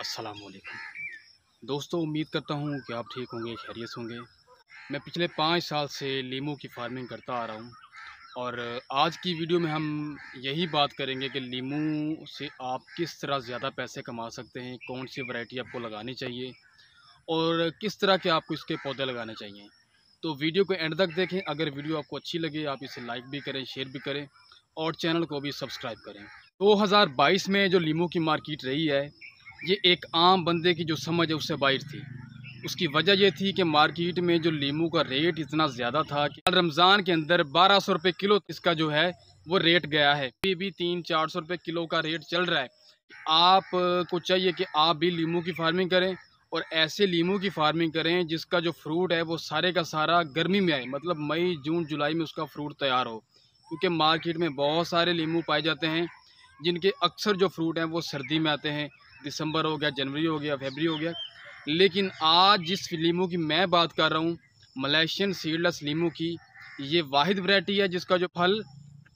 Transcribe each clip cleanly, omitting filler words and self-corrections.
अस्सलाम वालेकुम दोस्तों, उम्मीद करता हूँ कि आप ठीक होंगे, खैरियत होंगे। मैं पिछले 5 साल से लीमू की फार्मिंग करता आ रहा हूँ और आज की वीडियो में हम यही बात करेंगे कि लीमू से आप किस तरह ज़्यादा पैसे कमा सकते हैं, कौन सी वैरायटी आपको लगानी चाहिए और किस तरह के आपको इसके पौधे लगाने चाहिए। तो वीडियो को एंड तक देखें। अगर वीडियो आपको अच्छी लगे आप इसे लाइक भी करें, शेयर भी करें और चैनल को भी सब्सक्राइब करें। 2022 में जो लीमू की मार्केट रही है, ये एक आम बंदे की जो समझ है उससे बाहर थी। उसकी वजह ये थी कि मार्केट में जो लीमू का रेट इतना ज़्यादा था कि रमज़ान के अंदर 1200 रुपये किलो इसका जो है वो रेट गया है। अभी भी 300-400 रुपये किलो का रेट चल रहा है। आप को चाहिए कि आप भी लीमू की फार्मिंग करें और ऐसे लीमू की फार्मिंग करें जिसका जो फ्रूट है वो सारे का सारा गर्मी में आए, मतलब मई जून जुलाई में उसका फ्रूट तैयार हो। क्योंकि मार्केट में बहुत सारे लीमू पाए जाते हैं जिनके अक्सर जो फ्रूट हैं वो सर्दी में आते हैं। दिसंबर हो गया, जनवरी हो गया, फरवरी हो गया। लेकिन आज जिस लीमू की मैं बात कर रहा हूँ, मलेशियन सीडलेस लीमू की, ये वाहिद वैरायटी है जिसका जो फल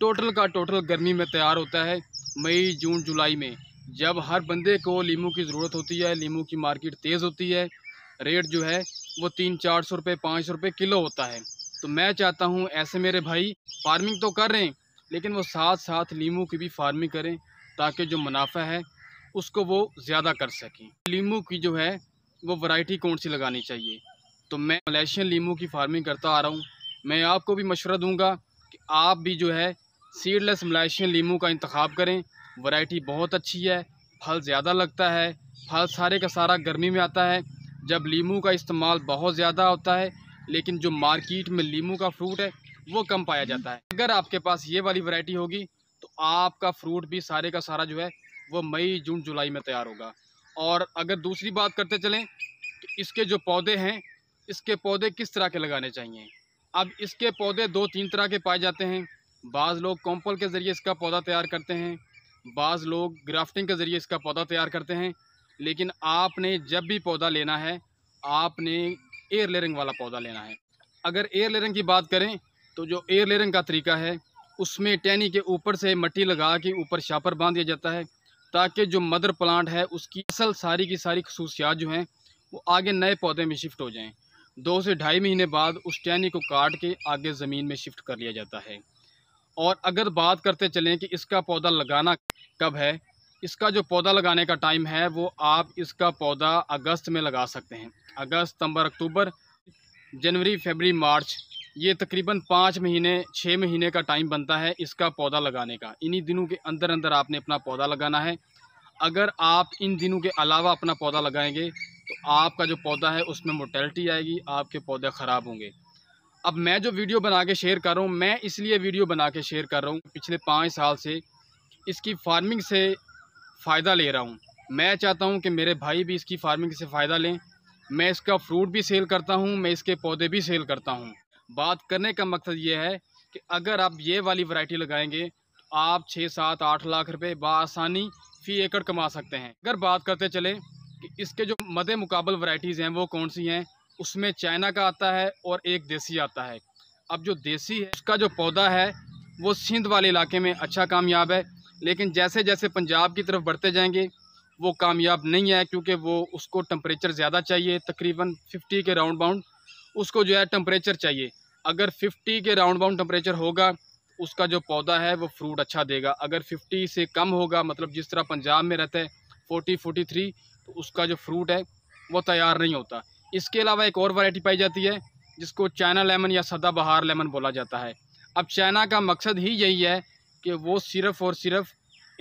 टोटल का टोटल गर्मी में तैयार होता है, मई जून जुलाई में, जब हर बंदे को लीमू की ज़रूरत होती है। लीमू की मार्केट तेज़ होती है, रेट जो है वो 300-400 रुपये 500 रुपये किलो होता है। तो मैं चाहता हूँ ऐसे मेरे भाई फार्मिंग तो कर रहे हैं लेकिन वो साथ साथ लीमू की भी फार्मिंग करें ताकि जो मुनाफा है उसको वो ज़्यादा कर सकें। लीमू की जो है वो वैरायटी कौन सी लगानी चाहिए, तो मैं मलेशियन लीमू की फार्मिंग करता आ रहा हूँ। मैं आपको भी मशवरा दूंगा कि आप भी जो है सीडलेस मलेशियन लीमू का इंतखाब करें। वैरायटी बहुत अच्छी है, फल ज़्यादा लगता है, फल सारे का सारा गर्मी में आता है जब लीमू का इस्तेमाल बहुत ज़्यादा होता है, लेकिन जो मार्केट में लीमू का फ्रूट है वो कम पाया जाता है। अगर आपके पास ये वाली वैरायटी होगी तो आपका फ्रूट भी सारे का सारा जो है वो मई जून जुलाई में तैयार होगा। और अगर दूसरी बात करते चलें कि इसके जो पौधे हैं, इसके पौधे किस तरह के लगाने चाहिए। अब इसके पौधे 2-3 तरह के पाए जाते हैं। बाज़ लोग कॉम्पल के ज़रिए इसका पौधा तैयार करते हैं, बाज़ लोग ग्राफ्टिंग के ज़रिए इसका पौधा तैयार करते हैं। लेकिन आपने जब भी पौधा लेना है, आपने एयर लेयरिंग वाला पौधा लेना है। अगर एयर लेयरिंग की बात करें तो जो एयर लेयरिंग का तरीका है उसमें टहनी के ऊपर से मिट्टी लगा के ऊपर शापर बांध दिया जाता है ताकि जो मदर प्लांट है उसकी असल सारी की सारी खसूसियात जो हैं वो आगे नए पौधे में शिफ्ट हो जाएं। 2 से ढाई महीने बाद उस टहनी को काट के आगे ज़मीन में शिफ्ट कर लिया जाता है। और अगर बात करते चलें कि इसका पौधा लगाना कब है, इसका जो पौधा लगाने का टाइम है वो आप इसका पौधा अगस्त में लगा सकते हैं। अगस्त, सितंबर, अक्टूबर, जनवरी, फरवरी, मार्च, ये तकरीबन 5 महीने 6 महीने का टाइम बनता है इसका पौधा लगाने का। इन्हीं दिनों के अंदर अंदर आपने अपना पौधा लगाना है। अगर आप इन दिनों के अलावा अपना पौधा लगाएंगे तो आपका जो पौधा है उसमें मोर्टेलिटी आएगी, आपके पौधे ख़राब होंगे। अब मैं जो वीडियो बना के शेयर कर रहा हूँ, मैं इसलिए वीडियो बना के शेयर कर रहा हूँ, पिछले 5 साल से इसकी फार्मिंग से फ़ायदा ले रहा हूँ। मैं चाहता हूँ कि मेरे भाई भी इसकी फार्मिंग से फ़ायदा लें। मैं इसका फ्रूट भी सेल करता हूँ, मैं इसके पौधे भी सेल करता हूँ। बात करने का मकसद ये है कि अगर आप ये वाली वैरायटी लगाएंगे तो आप 6-7-8 लाख रुपए बआसानी फ़ी एकड़ कमा सकते हैं। अगर बात करते चलें कि इसके जो मदे मुकाबल वैरायटीज़ हैं वो कौन सी हैं, उसमें चाइना का आता है और एक देसी आता है। अब जो देसी है उसका जो पौधा है वो सिंध वाले इलाके में अच्छा कामयाब है, लेकिन जैसे जैसे पंजाब की तरफ बढ़ते जाएंगे वो कामयाब नहीं है क्योंकि वो उसको टेम्परेचर ज़्यादा चाहिए, तकरीबन 50 के राउंड बाउंड उसको जो है टेम्परेचर चाहिए। अगर 50 के राउंड बाउंड टेम्परेचर होगा उसका जो पौधा है वो फ्रूट अच्छा देगा। अगर 50 से कम होगा, मतलब जिस तरह पंजाब में रहता है 40-43, तो उसका जो फ्रूट है वो तैयार नहीं होता। इसके अलावा एक और वैरायटी पाई जाती है जिसको चाइना लेमन या सदाबहार लेमन बोला जाता है। अब चाइना का मकसद ही यही है कि वो सिर्फ़ और सिर्फ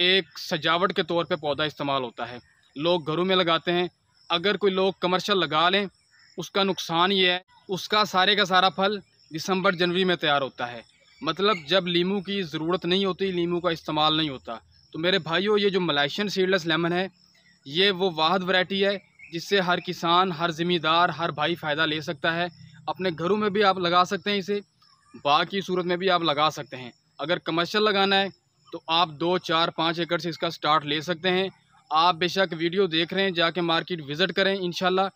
एक सजावट के तौर पे पौधा इस्तेमाल होता है, लोग घरों में लगाते हैं। अगर कोई लोग कमर्शियल लगा लें उसका नुकसान ये है, उसका सारे का सारा फल दिसंबर जनवरी में तैयार होता है, मतलब जब लीमू की ज़रूरत नहीं होती, लीमू का इस्तेमाल नहीं होता। तो मेरे भाइयों, ये जो मलेशियन सीडलेस लेमन है ये वो वाहिद वैरायटी है जिससे हर किसान, हर ज़मींदार, हर भाई फ़ायदा ले सकता है। अपने घरों में भी आप लगा सकते हैं इसे, बाग की सूरत में भी आप लगा सकते हैं। अगर कमर्शियल लगाना है तो आप 2-4-5 एकड़ से इसका स्टार्ट ले सकते हैं। आप बेशक वीडियो देख रहे हैं, जाके मार्केट विज़िट करें। इंशाल्लाह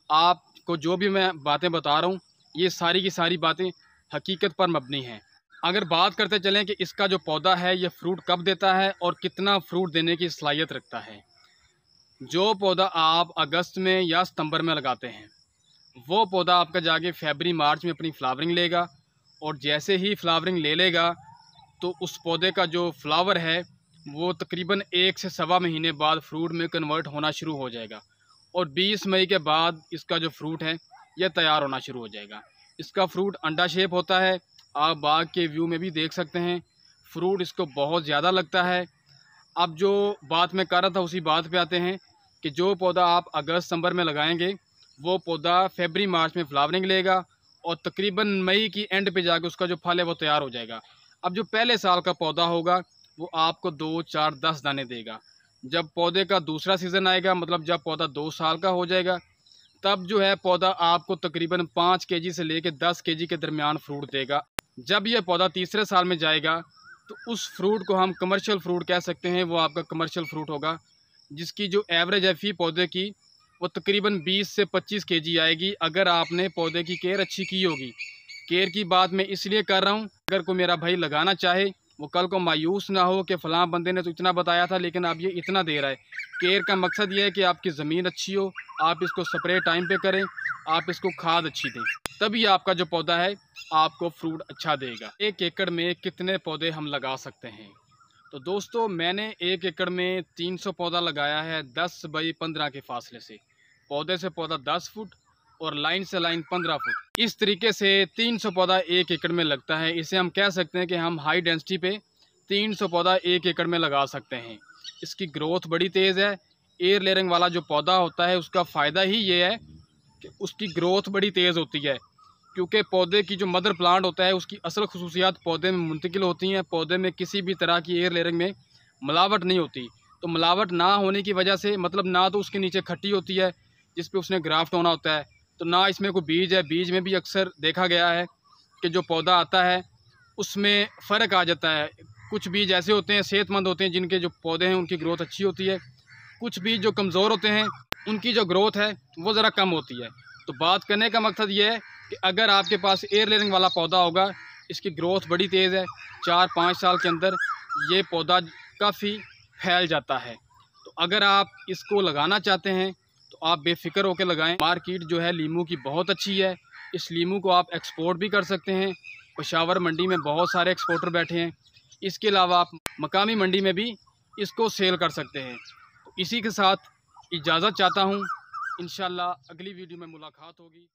आपको जो भी मैं बातें बता रहा हूँ ये सारी की सारी बातें हकीकत पर मबनी हैं। अगर बात करते चलें कि इसका जो पौधा है ये फ्रूट कब देता है और कितना फ्रूट देने की सलाहियत रखता है, जो पौधा आप अगस्त में या सितंबर में लगाते हैं वो पौधा आपका जाके फरवरी मार्च में अपनी फ्लावरिंग लेगा, और जैसे ही फ्लावरिंग ले लेगा तो उस पौधे का जो फ्लावर है वो तकरीबन 1 से सवा महीने बाद फ्रूट में कन्वर्ट होना शुरू हो जाएगा, और 20 मई के बाद इसका जो फ्रूट है यह तैयार होना शुरू हो जाएगा। इसका फ्रूट अंडा शेप होता है, आप बाग के व्यू में भी देख सकते हैं। फ्रूट इसको बहुत ज़्यादा लगता है। अब जो बात मैं कर रहा था उसी बात पे आते हैं कि जो पौधा आप अगस्त सितंबर में लगाएंगे वो पौधा फरवरी मार्च में फ्लावरिंग लेगा, और तकरीबन मई की एंड पे जाके उसका जो फल है वो तैयार हो जाएगा। अब जो पहले साल का पौधा होगा वो आपको 2, 4, 10 दाने देगा। जब पौधे का दूसरा सीज़न आएगा, मतलब जब पौधा 2 साल का हो जाएगा, तब जो है पौधा आपको तकरीबन 5 केजी से लेकर 10 केजी के दरमियान फ्रूट देगा। जब यह पौधा तीसरे साल में जाएगा तो उस फ्रूट को हम कमर्शियल फ्रूट कह सकते हैं, वो आपका कमर्शियल फ्रूट होगा, जिसकी जो एवरेज है फी पौधे की वो तकरीबन 20 से 25 केजी आएगी, अगर आपने पौधे की केयर अच्छी की होगी। केयर की बात मैं इसलिए कर रहा हूँ, अगर कोई मेरा भाई लगाना चाहे वो कल को मायूस ना हो कि फ़लाँ बंदे ने तो इतना बताया था लेकिन अब ये इतना दे रहा है। केयर का मकसद ये है कि आपकी ज़मीन अच्छी हो, आप इसको स्प्रे टाइम पे करें, आप इसको खाद अच्छी दें, तभी आपका जो पौधा है आपको फ्रूट अच्छा देगा। 1 एकड़ में कितने पौधे हम लगा सकते हैं? तो दोस्तों मैंने 1 एकड़ में 300 पौधा लगाया है 10 बाई 15 के फासले से। पौधे से पौधा 10 फुट और लाइन से लाइन 15 फुट। इस तरीके से 300 पौधा 1 एकड़ में लगता है। इसे हम कह सकते हैं कि हम हाई डेंसिटी पे 300 पौधा 1 एकड़ में लगा सकते हैं। इसकी ग्रोथ बड़ी तेज़ है। एयर लेयरिंग वाला जो पौधा होता है उसका फ़ायदा ही ये है कि उसकी ग्रोथ बड़ी तेज़ होती है, क्योंकि पौधे की जो मदर प्लांट होता है उसकी असल खसूसियात पौधे में मुंतकिल होती हैं। पौधे में किसी भी तरह की एयर लेयरिंग में मिलावट नहीं होती। तो मिलावट ना होने की वजह से मतलब ना तो उसके नीचे खट्टी होती है जिस पे उसने ग्राफ्ट होना होता है, तो ना इसमें कोई बीज है। बीज में भी अक्सर देखा गया है कि जो पौधा आता है उसमें फ़र्क आ जाता है। कुछ बीज ऐसे होते हैं सेहतमंद होते हैं जिनके जो पौधे हैं उनकी ग्रोथ अच्छी होती है, कुछ बीज जो कमज़ोर होते हैं उनकी जो ग्रोथ है वो ज़रा कम होती है। तो बात करने का मकसद ये है कि अगर आपके पास एयर लेयरिंग वाला पौधा होगा, इसकी ग्रोथ बड़ी तेज़ है, 4-5 साल के अंदर ये पौधा काफ़ी फैल जाता है। तो अगर आप इसको लगाना चाहते हैं तो आप बेफ़िक्र होकर लगाएं। मार्केट जो है लीमू की बहुत अच्छी है। इस लीमू को आप एक्सपोर्ट भी कर सकते हैं। पेशावर मंडी में बहुत सारे एक्सपोर्टर बैठे हैं। इसके अलावा आप मकामी मंडी में भी इसको सेल कर सकते हैं। तो इसी के साथ इजाज़त चाहता हूँ। इंशाल्लाह अगली वीडियो में मुलाकात होगी।